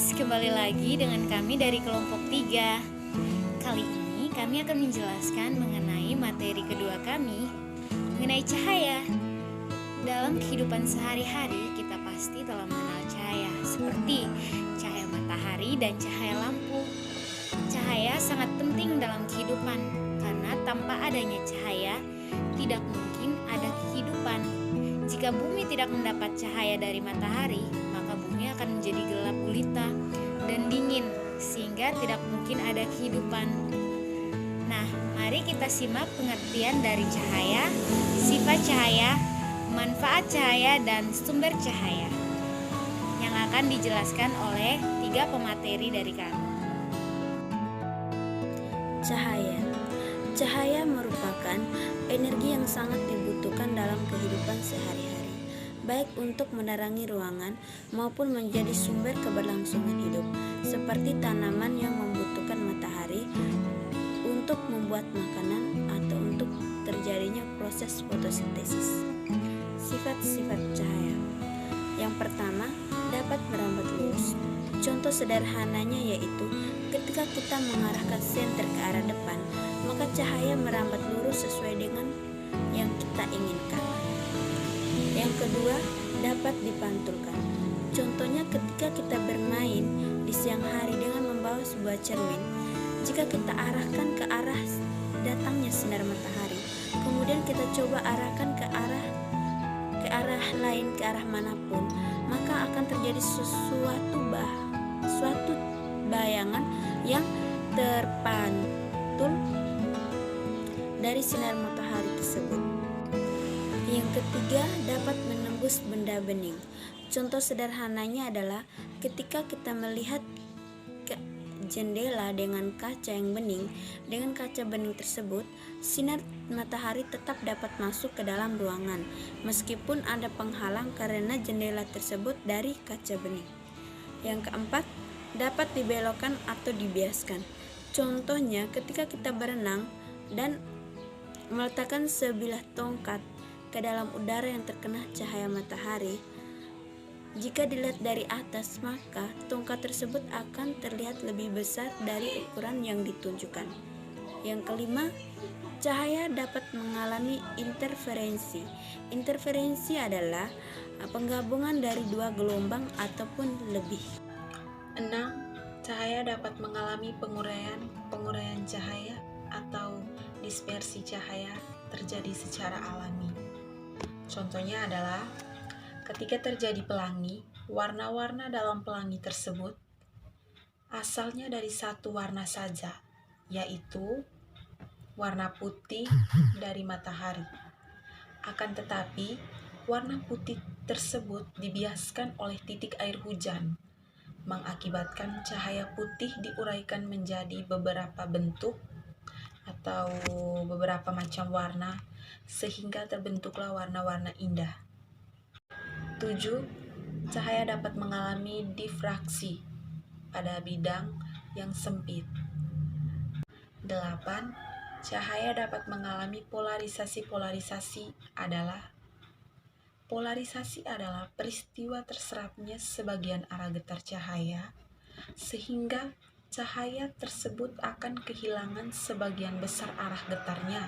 guys, kembali lagi dengan kami dari kelompok 3. Kali ini kami akan menjelaskan mengenai materi kedua kami, mengenai cahaya. Dalam kehidupan sehari-hari kita pasti telah mengenal cahaya, seperti cahaya matahari dan cahaya lampu. Cahaya sangat penting dalam kehidupan, karena tanpa adanya cahaya tidak mungkin ada kehidupan. Jika bumi tidak mendapat cahaya dari matahari, maka bumi akan menjadi gelap gulita dan dingin, sehingga tidak mungkin ada kehidupan. Nah, mari kita simak pengertian dari cahaya, sifat cahaya, manfaat cahaya, dan sumber cahaya yang akan dijelaskan oleh 3 pemateri dari kami. Cahaya merupakan energi yang sangat dibutuhkan dalam kehidupan sehari-hari, baik untuk menerangi ruangan maupun menjadi sumber keberlangsungan hidup, seperti tanaman yang membutuhkan matahari untuk membuat makanan atau untuk terjadinya proses fotosintesis. Sifat-sifat cahaya. Yang pertama, dapat merambat lurus. Contoh sederhananya yaitu ketika kita mengarahkan senter ke arah depan, maka cahaya merambat lurus sesuai dengan yang kita inginkan. Yang kedua, dapat dipantulkan. Contohnya ketika kita bermain di siang hari dengan membawa sebuah cermin, jika kita arahkan ke arah datangnya sinar matahari, kemudian kita coba arahkan ke arah lain, ke arah manapun, maka akan terjadi suatu bayangan yang terpantul dari sinar matahari tersebut. Yang ketiga, dapat menembus benda bening. Contoh sederhananya adalah ketika kita melihat ke jendela dengan kaca yang bening, dengan kaca bening tersebut, sinar matahari tetap dapat masuk ke dalam ruangan, meskipun ada penghalang karena jendela tersebut dari kaca bening. Yang keempat, dapat dibelokkan atau dibiaskan. Contohnya ketika kita berenang dan meletakkan sebilah tongkat ke dalam udara yang terkena cahaya matahari, jika dilihat dari atas, maka tongkat tersebut akan terlihat lebih besar dari ukuran yang ditunjukkan. Yang kelima, cahaya dapat mengalami interferensi. Interferensi adalah penggabungan dari dua gelombang ataupun lebih. 6. Cahaya dapat mengalami penguraian cahaya atau dispersi cahaya terjadi secara alami. Contohnya adalah ketika terjadi pelangi, warna-warna dalam pelangi tersebut asalnya dari satu warna saja, yaitu warna putih dari matahari. Akan tetapi, warna putih tersebut dibiaskan oleh titik air hujan, mengakibatkan cahaya putih diuraikan menjadi beberapa bentuk atau beberapa macam warna, sehingga terbentuklah warna-warna indah. 7. Cahaya dapat mengalami difraksi pada bidang yang sempit. 8. Cahaya dapat mengalami polarisasi. Polarisasi adalah peristiwa terserapnya sebagian arah getar cahaya, sehingga cahaya tersebut akan kehilangan sebagian besar arah getarnya.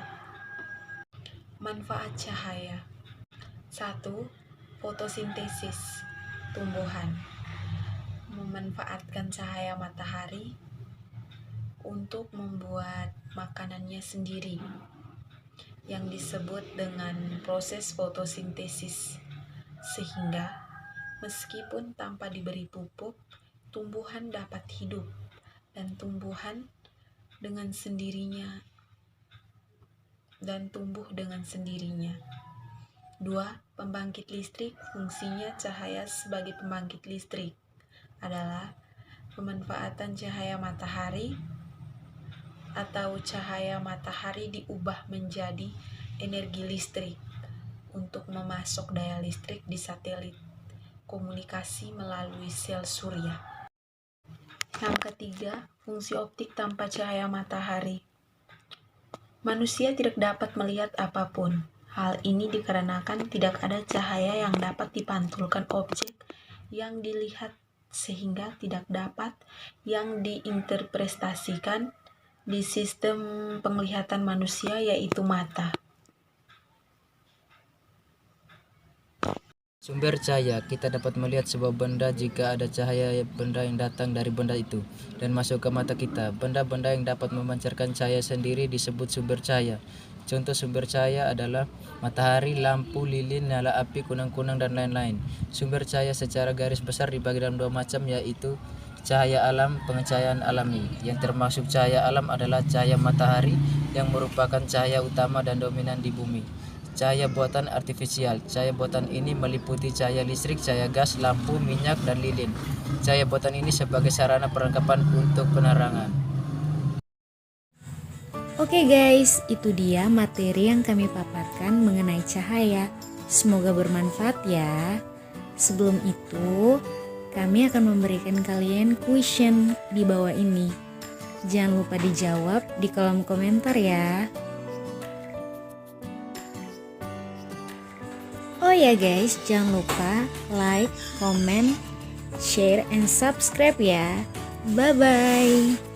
Manfaat cahaya. 1. Fotosintesis. Tumbuhan memanfaatkan cahaya matahari untuk membuat makanannya sendiri, yang disebut dengan proses fotosintesis, sehingga meskipun tanpa diberi pupuk, tumbuhan dapat hidup dan tumbuh dengan sendirinya. 2. Pembangkit listrik. Fungsinya cahaya sebagai pembangkit listrik adalah pemanfaatan cahaya matahari atau cahaya matahari diubah menjadi energi listrik untuk memasok daya listrik di satelit komunikasi melalui sel surya. Yang ketiga, fungsi optik tanpa cahaya matahari. Manusia tidak dapat melihat apapun. Hal ini dikarenakan tidak ada cahaya yang dapat dipantulkan objek yang dilihat sehingga tidak dapat yang diinterpretasikan di sistem penglihatan manusia, yaitu mata. Sumber cahaya, kita dapat melihat sebuah benda jika ada cahaya benda yang datang dari benda itu dan masuk ke mata kita. Benda-benda yang dapat memancarkan cahaya sendiri disebut sumber cahaya. Contoh sumber cahaya adalah matahari, lampu, lilin, nyala api, kunang-kunang, dan lain-lain. Sumber cahaya secara garis besar dibagi dalam dua macam, yaitu cahaya alam, pengcahayaan alami. Yang termasuk cahaya alam adalah cahaya matahari yang merupakan cahaya utama dan dominan di bumi. Cahaya buatan artifisial. Cahaya buatan ini meliputi cahaya listrik, cahaya gas, lampu, minyak, dan lilin. Cahaya buatan ini sebagai sarana perlengkapan untuk penerangan. Oke guys, itu dia materi yang kami paparkan mengenai cahaya. Semoga bermanfaat ya. Sebelum itu, kami akan memberikan kalian question di bawah ini. Jangan lupa dijawab di kolom komentar ya. Oh ya guys, jangan lupa like, comment, share, and subscribe ya. Bye-bye.